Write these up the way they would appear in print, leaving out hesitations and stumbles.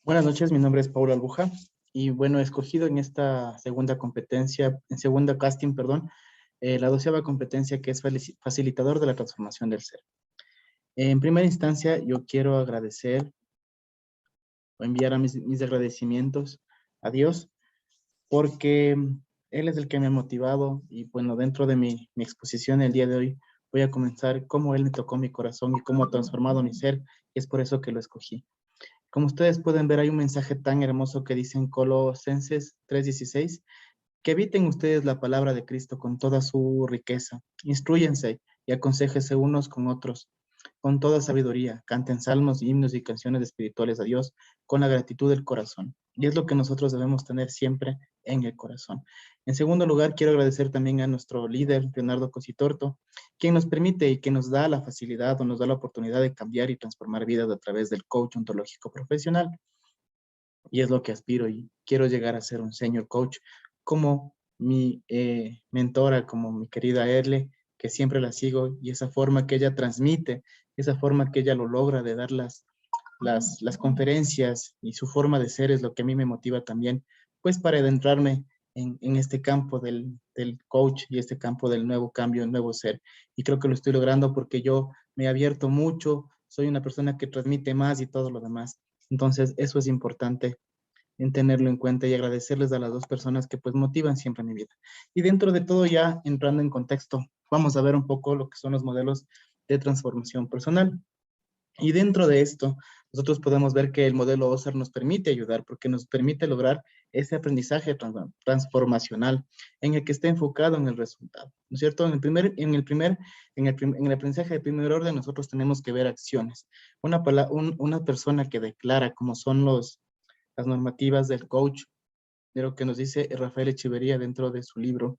Buenas noches, mi nombre es Paula Albuja y bueno, he escogido en esta segunda competencia, en segunda casting, perdón, la 12ª competencia que es facilitador de la transformación del ser. En primera instancia, yo quiero agradecer o enviar a mis agradecimientos a Dios porque Él es el que me ha motivado y bueno, dentro de mi exposición el día de hoy voy a comenzar cómo Él me tocó mi corazón y cómo ha transformado mi ser y es por eso que lo escogí. Como ustedes pueden ver, hay un mensaje tan hermoso que dice en Colosenses 3:16, que eviten ustedes la palabra de Cristo con toda su riqueza. Instrúyense y aconséjense unos con otros. Con toda sabiduría, canten salmos, himnos y canciones espirituales a Dios con la gratitud del corazón. Y es lo que nosotros debemos tener siempre en el corazón. En segundo lugar, quiero agradecer también a nuestro líder, Leonardo Cositorto, quien nos permite y que nos da la facilidad o nos da la oportunidad de cambiar y transformar vidas a través del coach ontológico profesional. Y es lo que aspiro y quiero llegar a ser un senior coach como mi mentora, como mi querida Erle, que siempre la sigo y esa forma que ella transmite, esa forma que ella lo logra de dar las conferencias y su forma de ser es lo que a mí me motiva también, pues para adentrarme en este campo del coach y este campo del nuevo cambio, el nuevo ser. Y creo que lo estoy logrando porque yo me he abierto mucho, soy una persona que transmite más y todo lo demás. Entonces, eso es importante en tenerlo en cuenta y agradecerles a las dos personas que pues motivan siempre mi vida. Y dentro de todo ya entrando en contexto, vamos a ver un poco lo que son los modelos de transformación personal. Y dentro de esto, nosotros podemos ver que el modelo OSAR nos permite ayudar porque nos permite lograr ese aprendizaje transformacional en el que está enfocado en el resultado, ¿no es cierto? En el aprendizaje de primer orden, nosotros tenemos que ver acciones. Una persona que declara como son las normativas del coach, de lo que nos dice Rafael Echeverría dentro de su libro,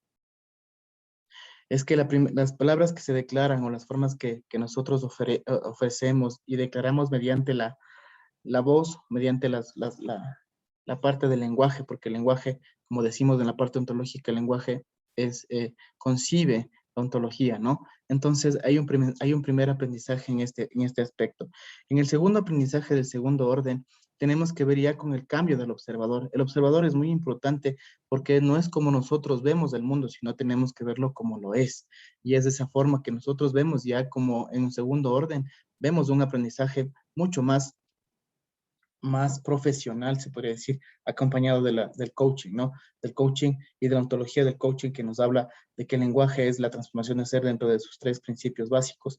es que las palabras que se declaran o las formas que nosotros ofrecemos y declaramos mediante la voz, mediante la parte del lenguaje, porque el lenguaje, como decimos en la parte ontológica, el lenguaje concibe la ontología, ¿no? Entonces hay un primer aprendizaje en este aspecto. En el segundo aprendizaje del segundo orden, tenemos que ver ya con el cambio del observador. El observador es muy importante porque no es como nosotros vemos el mundo, sino tenemos que verlo como lo es. Y es de esa forma que nosotros vemos ya como en un segundo orden, vemos un aprendizaje mucho más profesional, se podría decir, acompañado del coaching, ¿no? Del coaching y de la ontología del coaching que nos habla de que el lenguaje es la transformación de ser dentro de sus tres principios básicos.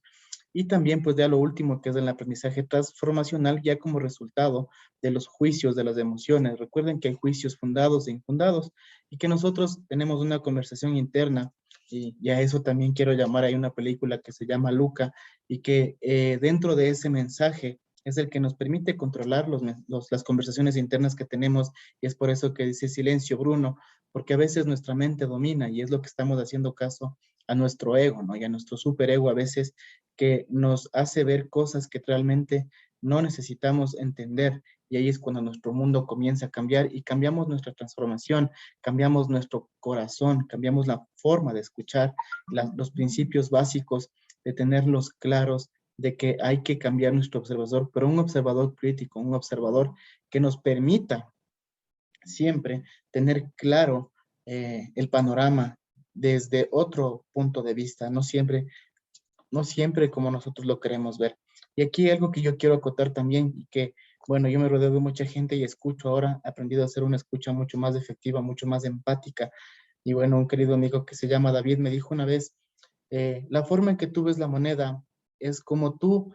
Y también, pues, ya lo último, que es el aprendizaje transformacional, ya como resultado de los juicios, de las emociones. Recuerden que hay juicios fundados e infundados y que nosotros tenemos una conversación interna y a eso también quiero llamar, hay una película que se llama Luca y que dentro de ese mensaje es el que nos permite controlar las conversaciones internas que tenemos y es por eso que dice silencio, Bruno, porque a veces nuestra mente domina y es lo que estamos haciendo caso a nuestro ego, ¿no? Y a nuestro superego a veces que nos hace ver cosas que realmente no necesitamos entender y ahí es cuando nuestro mundo comienza a cambiar y cambiamos nuestra transformación, cambiamos nuestro corazón, cambiamos la forma de escuchar los principios básicos, de tenerlos claros, de que hay que cambiar nuestro observador, pero un observador crítico, un observador que nos permita siempre tener claro el panorama desde otro punto de vista, no siempre como nosotros lo queremos ver. Y aquí algo que yo quiero acotar también y que, bueno, yo me rodeo de mucha gente y escucho ahora, he aprendido a hacer una escucha mucho más efectiva, mucho más empática. Y bueno, un querido amigo que se llama David me dijo una vez, la forma en que tú ves la moneda es como tú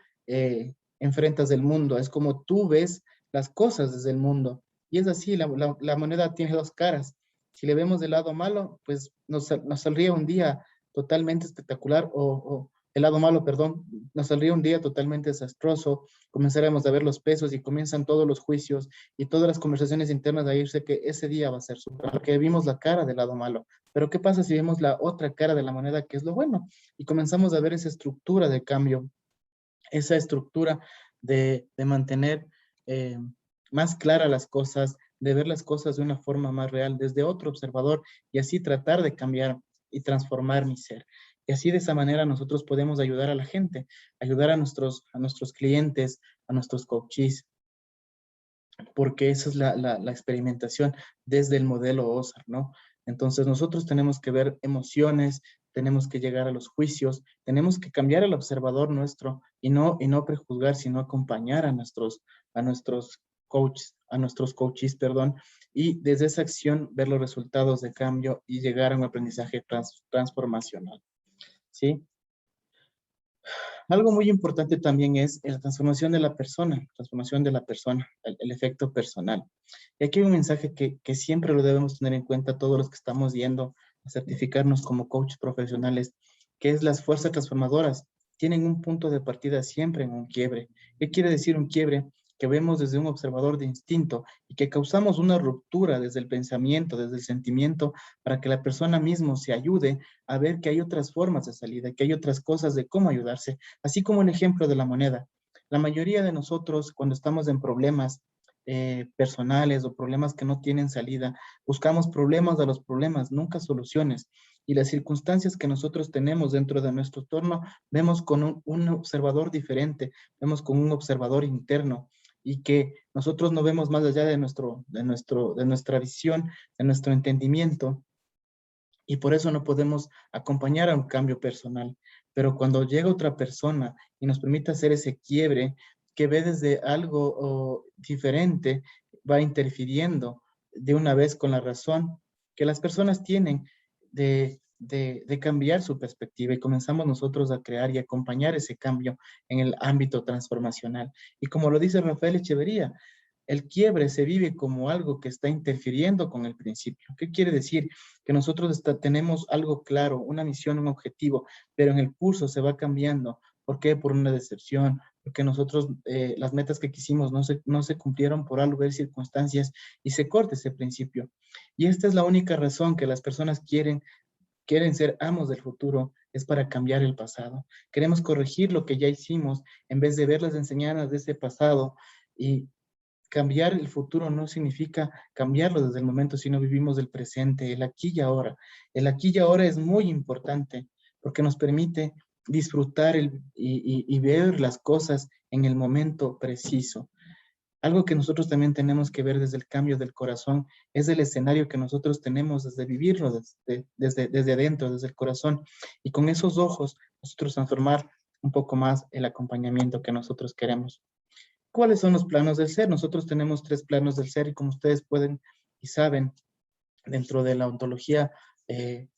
enfrentas el mundo, es como tú ves las cosas desde el mundo. Y es así, la moneda tiene dos caras. Si le vemos del lado malo, pues nos saldría un día totalmente espectacular o el lado malo, perdón, nos saldría un día totalmente desastroso, comenzaremos a ver los pesos y comienzan todos los juicios y todas las conversaciones internas a irse que ese día va a ser súper, porque vimos la cara del lado malo. Pero ¿qué pasa si vemos la otra cara de la moneda, que es lo bueno? Y comenzamos a ver esa estructura de cambio, esa estructura de mantener más claras las cosas, de ver las cosas de una forma más real, desde otro observador, y así tratar de cambiar y transformar mi ser. Y así de esa manera nosotros podemos ayudar a la gente, ayudar a nuestros clientes, a nuestros coaches, porque esa es la experimentación desde el modelo OSAR, ¿no? Entonces nosotros tenemos que ver emociones, tenemos que llegar a los juicios, tenemos que cambiar al observador nuestro y no prejuzgar, sino acompañar a nuestros a nuestros coaches, perdón, y desde esa acción ver los resultados de cambio y llegar a un aprendizaje transformacional, ¿sí? Algo muy importante también es la transformación de la persona, el efecto personal. Y aquí hay un mensaje que siempre lo debemos tener en cuenta todos los que estamos yendo a certificarnos como coaches profesionales, que es las fuerzas transformadoras. Tienen un punto de partida siempre en un quiebre. ¿Qué quiere decir un quiebre? Que vemos desde un observador de instinto y que causamos una ruptura desde el pensamiento, desde el sentimiento, para que la persona mismo se ayude a ver que hay otras formas de salida, que hay otras cosas de cómo ayudarse. Así como el ejemplo de la moneda. La mayoría de nosotros, cuando estamos en problemas personales o problemas que no tienen salida, buscamos problemas de los problemas, nunca soluciones. Y las circunstancias que nosotros tenemos dentro de nuestro entorno, vemos con un observador diferente, vemos con un observador interno y que nosotros no vemos más allá de nuestra visión, de nuestro entendimiento, y por eso no podemos acompañar a un cambio personal. Pero cuando llega otra persona y nos permite hacer ese quiebre, que ve desde algo diferente, va interfiriendo de una vez con la razón que las personas tienen de cambiar su perspectiva y comenzamos nosotros a crear y acompañar ese cambio en el ámbito transformacional. Y como lo dice Rafael Echeverría, el quiebre se vive como algo que está interfiriendo con el principio. ¿Qué quiere decir? Que nosotros tenemos algo claro, una misión, un objetivo, pero en el curso se va cambiando. ¿Por qué? Por una decepción, porque nosotros las metas que quisimos no se cumplieron por algo de circunstancias y se corta ese principio. Y esta es la única razón que las personas quieren ser amos del futuro, es para cambiar el pasado. Queremos corregir lo que ya hicimos en vez de ver las enseñanzas de ese pasado y cambiar el futuro no significa cambiarlo desde el momento, sino vivimos del presente, el aquí y ahora. El aquí y ahora es muy importante porque nos permite disfrutar y ver las cosas en el momento preciso. Algo que nosotros también tenemos que ver desde el cambio del corazón es el escenario que nosotros tenemos desde vivirlo, desde adentro, desde el corazón. Y con esos ojos, nosotros transformar un poco más el acompañamiento que nosotros queremos. ¿Cuáles son los planos del ser? Nosotros tenemos 3 planos del ser y como ustedes pueden y saben, dentro de la ontología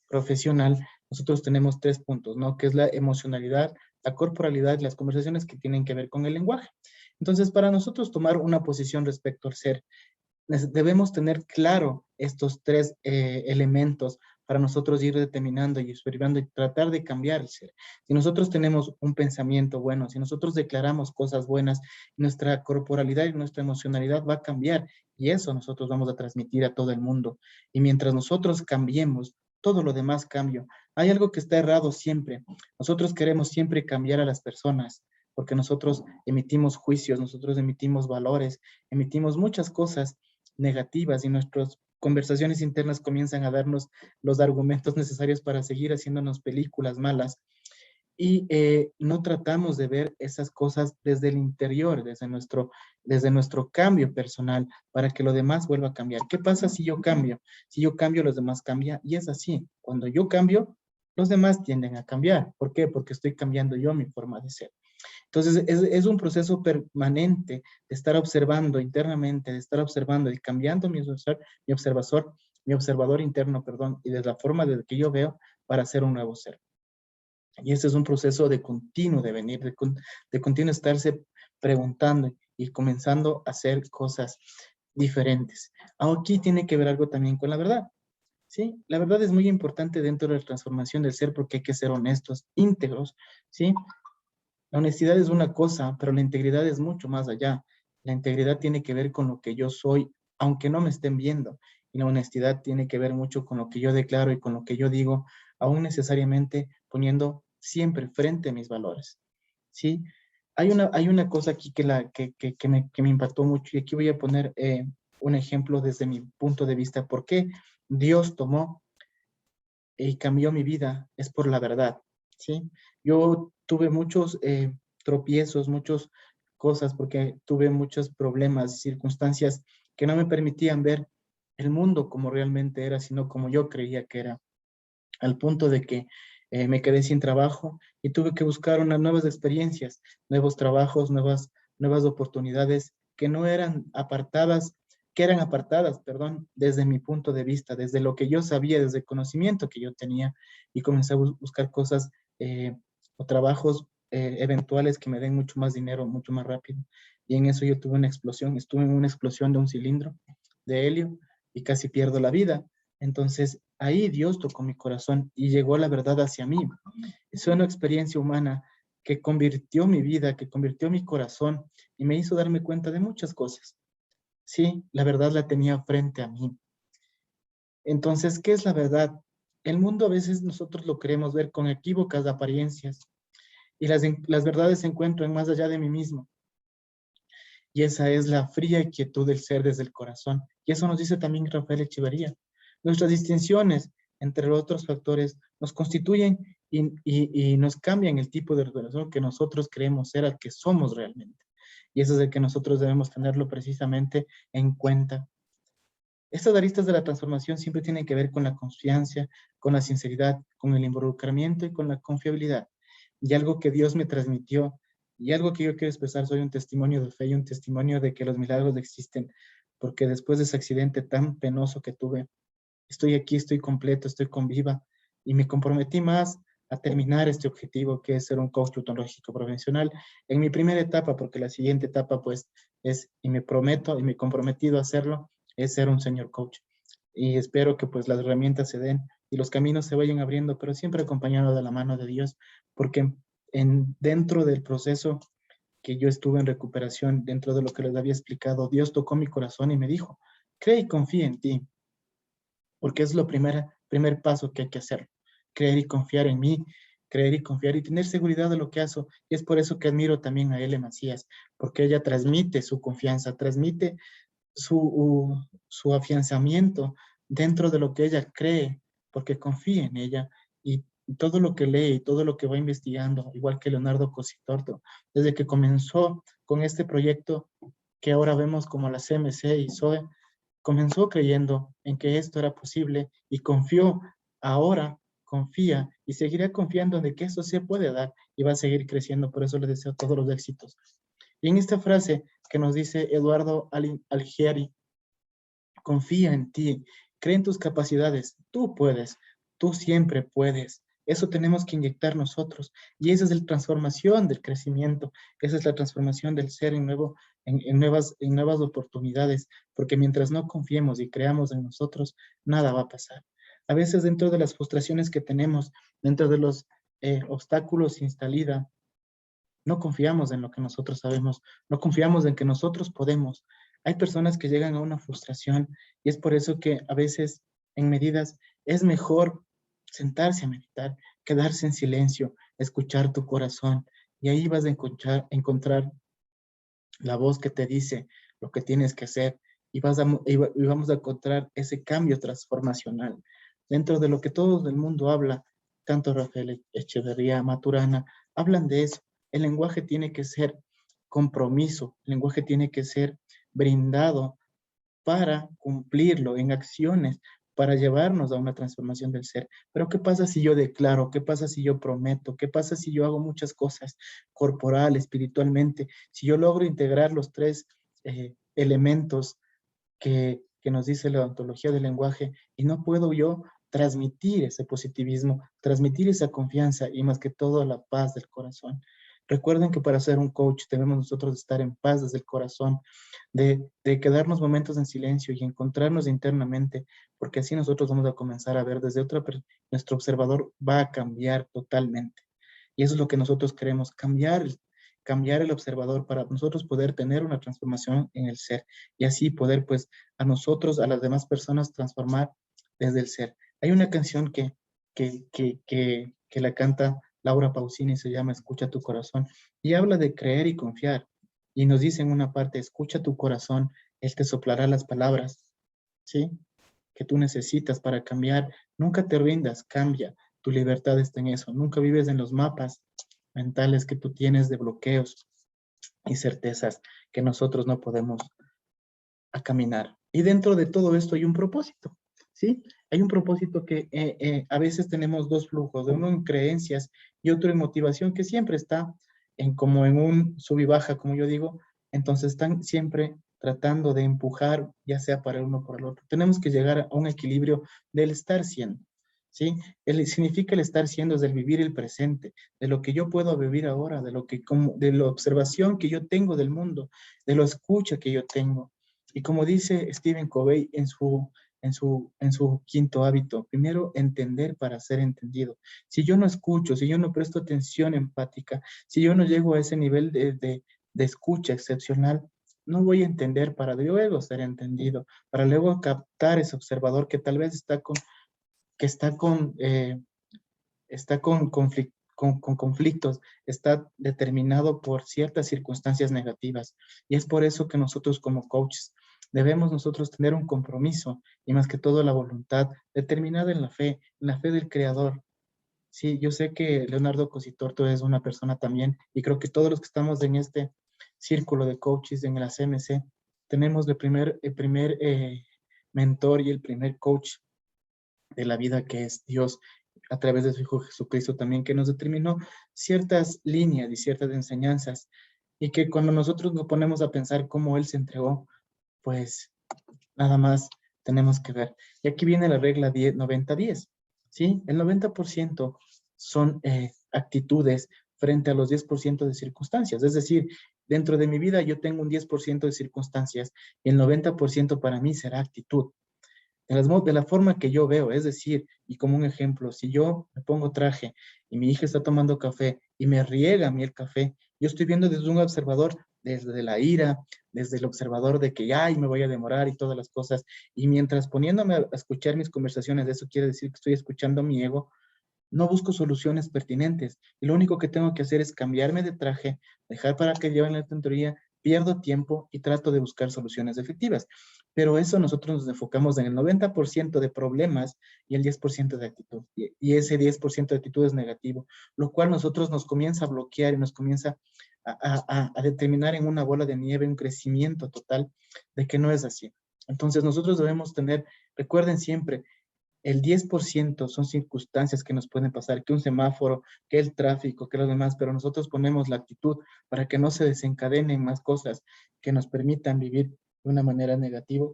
profesional, nosotros tenemos 3 puntos, ¿no? Que es la emocionalidad, la corporalidad y las conversaciones que tienen que ver con el lenguaje. Entonces, para nosotros tomar una posición respecto al ser, debemos tener claro estos 3 elementos para nosotros ir determinando y experimentando y tratar de cambiar el ser. Si nosotros tenemos un pensamiento bueno, si nosotros declaramos cosas buenas, nuestra corporalidad y nuestra emocionalidad va a cambiar y eso nosotros vamos a transmitir a todo el mundo. Y mientras nosotros cambiemos, todo lo demás cambia. Hay algo que está errado siempre. Nosotros queremos siempre cambiar a las personas porque nosotros emitimos juicios, nosotros emitimos valores, emitimos muchas cosas negativas y nuestras conversaciones internas comienzan a darnos los argumentos necesarios para seguir haciéndonos películas malas y no tratamos de ver esas cosas desde el interior, desde nuestro cambio personal para que lo demás vuelva a cambiar. ¿Qué pasa si yo cambio? Si yo cambio, los demás cambian y es así. Cuando yo cambio, los demás tienden a cambiar. ¿Por qué? Porque estoy cambiando yo mi forma de ser. Entonces, es un proceso permanente de estar observando internamente, de estar observando y cambiando mi observador interno, perdón, y de la forma de que yo veo para ser un nuevo ser. Y ese es un proceso de continuo devenir, de continuo estarse preguntando y comenzando a hacer cosas diferentes. Aquí tiene que ver algo también con la verdad. ¿Sí? La verdad es muy importante dentro de la transformación del ser porque hay que ser honestos, íntegros, ¿sí? La honestidad es una cosa, pero la integridad es mucho más allá. La integridad tiene que ver con lo que yo soy, aunque no me estén viendo. Y la honestidad tiene que ver mucho con lo que yo declaro y con lo que yo digo, aún necesariamente poniendo siempre frente a mis valores. ¿Sí? Hay una cosa aquí que me impactó mucho y aquí voy a poner un ejemplo desde mi punto de vista. ¿Por qué Dios tomó y cambió mi vida? Es por la verdad. ¿Sí? Yo tuve muchos tropiezos, muchos cosas, porque tuve muchos problemas, circunstancias que no me permitían ver el mundo como realmente era, sino como yo creía que era, al punto de que me quedé sin trabajo y tuve que buscar unas nuevas experiencias, nuevos trabajos, nuevas oportunidades que no eran apartadas, que eran apartadas, perdón, desde mi punto de vista, desde lo que yo sabía, desde el conocimiento que yo tenía, y comencé a buscar cosas o trabajos eventuales que me den mucho más dinero, mucho más rápido. Y en eso yo tuve una explosión, estuve en una explosión de un cilindro de helio y casi pierdo la vida. Entonces, ahí Dios tocó mi corazón y llegó la verdad hacia mí. Es una experiencia humana que convirtió mi vida, que convirtió mi corazón y me hizo darme cuenta de muchas cosas. Sí, la verdad la tenía frente a mí. Entonces, ¿qué es la verdad? El mundo a veces nosotros lo queremos ver con equívocas apariencias y las verdades se encuentran más allá de mí mismo. Y esa es la fría quietud del ser desde el corazón. Y eso nos dice también Rafael Echeverría. Nuestras distinciones entre los otros factores nos constituyen y nos cambian el tipo de relación que nosotros creemos ser al que somos realmente. Y eso es el que nosotros debemos tenerlo precisamente en cuenta. Estas aristas de la transformación siempre tienen que ver con la confianza, con la sinceridad, con el involucramiento y con la confiabilidad. Y algo que Dios me transmitió y algo que yo quiero expresar, soy un testimonio de fe y un testimonio de que los milagros existen, porque después de ese accidente tan penoso que tuve, estoy aquí, estoy completo, estoy con vida y me comprometí más a terminar este objetivo que es ser un coach ontológico profesional en mi primera etapa, porque la siguiente etapa pues es, y me prometo y me he comprometido a hacerlo, es ser un señor coach. Y espero que pues las herramientas se den y los caminos se vayan abriendo, pero siempre acompañado de la mano de Dios, porque dentro del proceso que yo estuve en recuperación, dentro de lo que les había explicado, Dios tocó mi corazón y me dijo, cree y confía en ti, porque es lo primer paso que hay que hacer, creer y confiar en mí, creer y confiar y tener seguridad de lo que hago. Y es por eso que admiro también a Ele Macías, porque ella transmite su confianza, transmite su afianzamiento dentro de lo que ella cree, porque confía en ella y todo lo que lee y todo lo que va investigando, igual que Leonardo Cositorto, desde que comenzó con este proyecto que ahora vemos como la CMC y SOE, comenzó creyendo en que esto era posible y confió, ahora confía y seguirá confiando de que eso se puede dar y va a seguir creciendo. Por eso le deseo todos los éxitos. Y en esta frase que nos dice Eduardo Algieri, confía en ti, cree en tus capacidades, tú puedes, tú siempre puedes. Eso tenemos que inyectar nosotros. Y esa es la transformación del crecimiento, esa es la transformación del ser en nuevas oportunidades, porque mientras no confiemos y creamos en nosotros, nada va a pasar. A veces dentro de las frustraciones que tenemos, dentro de los obstáculos sin salida, no confiamos en lo que nosotros sabemos, no confiamos en que nosotros podemos. Hay personas que llegan a una frustración y es por eso que a veces en medidas es mejor sentarse a meditar, quedarse en silencio, escuchar tu corazón y ahí vas a encontrar la voz que te dice lo que tienes que hacer y vamos a encontrar ese cambio transformacional. Dentro de lo que todo el mundo habla, tanto Rafael Echeverría, Maturana, hablan de eso. El lenguaje tiene que ser compromiso, el lenguaje tiene que ser brindado para cumplirlo en acciones, para llevarnos a una transformación del ser. Pero ¿qué pasa si yo declaro? ¿Qué pasa si yo prometo? ¿Qué pasa si yo hago muchas cosas corporal, espiritualmente? Si yo logro integrar los tres elementos que nos dice la ontología del lenguaje y no puedo yo transmitir ese positivismo, transmitir esa confianza y más que todo la paz del corazón. Recuerden que para ser un coach debemos nosotros estar en paz desde el corazón, de quedarnos momentos en silencio y encontrarnos internamente, porque así nosotros vamos a comenzar a ver desde nuestro observador va a cambiar totalmente. Y eso es lo que nosotros queremos, cambiar el observador para nosotros poder tener una transformación en el ser y así poder pues a nosotros, a las demás personas transformar desde el ser. Hay una canción que la canta Laura Pausini, se llama Escucha tu corazón y habla de creer y confiar. Y nos dice en una parte, escucha tu corazón, él te soplará las palabras, ¿sí? Que tú necesitas para cambiar. Nunca te rindas, cambia. Tu libertad está en eso. Nunca vives en los mapas mentales que tú tienes de bloqueos. y certezas que nosotros no podemos caminar. Y dentro de todo esto hay un propósito, ¿sí? Hay un propósito que a veces tenemos dos flujos, de uno en creencias y otro en motivación, que siempre está como en un sub y baja, como yo digo. Entonces están siempre tratando de empujar, ya sea para el uno o para el otro. Tenemos que llegar a un equilibrio del estar siendo, ¿sí? Significa el estar siendo es el vivir el presente, de lo que yo puedo vivir ahora, de la observación que yo tengo del mundo, de la escucha que yo tengo. Y como dice Stephen Covey en su quinto hábito, primero entender para ser entendido. Si yo no escucho, si yo no presto atención empática, si yo no llego a ese nivel de escucha excepcional, no voy a entender para luego ser entendido, para luego captar ese observador que tal vez está con conflictos, está determinado por ciertas circunstancias negativas. Y es por eso que nosotros como coaches debemos nosotros tener un compromiso y más que todo la voluntad determinada en la fe del Creador. Sí, yo sé que Leonardo Cositorto es una persona también y creo que todos los que estamos en este círculo de coaches en la CMC tenemos el primer mentor y el primer coach de la vida que es Dios a través de su Hijo Jesucristo también, que nos determinó ciertas líneas y ciertas enseñanzas y que cuando nosotros nos ponemos a pensar cómo Él se entregó, pues nada más tenemos que ver. Y aquí viene la regla 10, 90-10, ¿sí? El 90% son actitudes frente a los 10% de circunstancias. Es decir, dentro de mi vida yo tengo un 10% de circunstancias y el 90% para mí será actitud de la forma que yo veo, es decir, y como un ejemplo, si yo me pongo traje y mi hija está tomando café y me riega a mí el café, yo estoy viendo desde un observador, desde la ira, desde el observador de que, ay, me voy a demorar y todas las cosas, y mientras poniéndome a escuchar mis conversaciones, eso quiere decir que estoy escuchando a mi ego, no busco soluciones pertinentes. Y lo único que tengo que hacer es cambiarme de traje, dejar para que lleven la tontería, pierdo tiempo y trato de buscar soluciones efectivas. Pero eso nosotros nos enfocamos en el 90% de problemas y el 10% de actitud. Y ese 10% de actitud es negativo, lo cual nosotros nos comienza a bloquear y nos comienza a determinar en una bola de nieve un crecimiento total de que no es así. Entonces nosotros debemos tener, recuerden siempre, el 10% son circunstancias que nos pueden pasar, que un semáforo, que el tráfico, que lo demás, pero nosotros ponemos la actitud para que no se desencadenen más cosas que nos permitan vivir de una manera negativa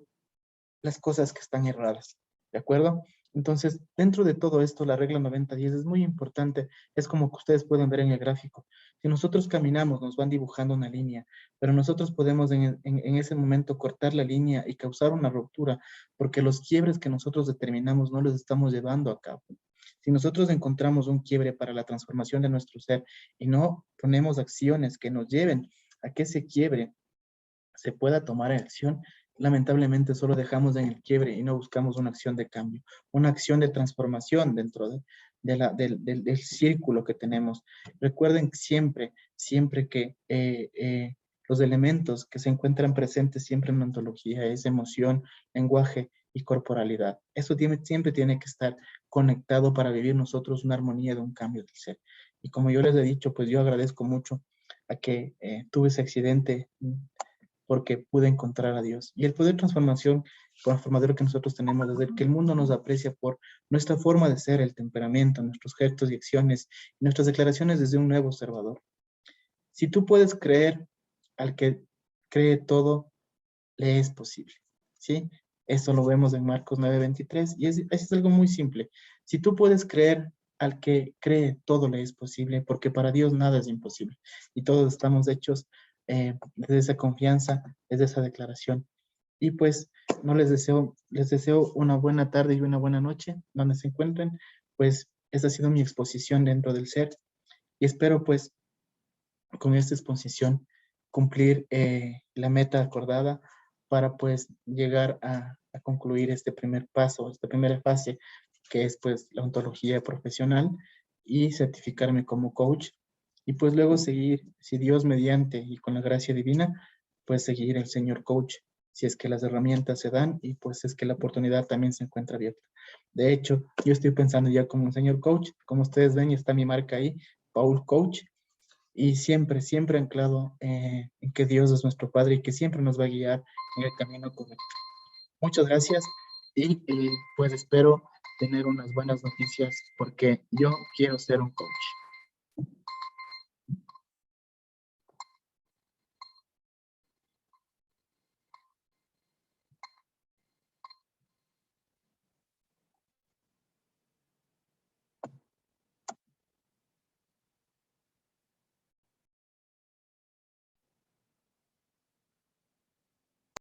las cosas que están erradas, ¿de acuerdo? Entonces, dentro de todo esto, la regla 90-10 es muy importante, es como que ustedes pueden ver en el gráfico. Si nosotros caminamos, nos van dibujando una línea, pero nosotros podemos en ese momento cortar la línea y causar una ruptura, porque los quiebres que nosotros determinamos no los estamos llevando a cabo. Si nosotros encontramos un quiebre para la transformación de nuestro ser y no ponemos acciones que nos lleven a que ese quiebre se pueda tomar en acción, lamentablemente solo dejamos en el quiebre y no buscamos una acción de cambio, una acción de transformación dentro del círculo que tenemos. Recuerden siempre, siempre que los elementos que se encuentran presentes siempre en la ontología es emoción, lenguaje y corporalidad. Eso siempre tiene que estar conectado para vivir nosotros una armonía de un cambio del ser. Y como yo les he dicho, pues yo agradezco mucho a que tuve ese accidente porque pude encontrar a Dios. Y el poder transformador que nosotros tenemos es el que el mundo nos aprecia por nuestra forma de ser, el temperamento, nuestros gestos y acciones, y nuestras declaraciones desde un nuevo observador. Si tú puedes creer al que cree todo, le es posible, ¿sí? Eso lo vemos en Marcos 9:23 y es algo muy simple. Si tú puedes creer al que cree, todo le es posible, porque para Dios nada es imposible. Y todos estamos hechos desde esa confianza, desde esa declaración. Y pues no les deseo una buena tarde y una buena noche donde se encuentren. Pues esa ha sido mi exposición dentro del ser y espero pues con esta exposición cumplir la meta acordada para pues llegar a concluir este primer paso, esta primera fase, que es pues la ontología profesional y certificarme como coach y pues luego seguir, si Dios mediante y con la gracia divina, pues seguir el señor coach, si es que las herramientas se dan y pues es que la oportunidad también se encuentra abierta. De hecho, yo estoy pensando ya como un señor coach, como ustedes ven, está mi marca ahí, Paul Coach, y siempre, siempre anclado en que Dios es nuestro Padre y que siempre nos va a guiar en el camino correcto. Muchas gracias y pues espero tener unas buenas noticias porque yo quiero ser un coach.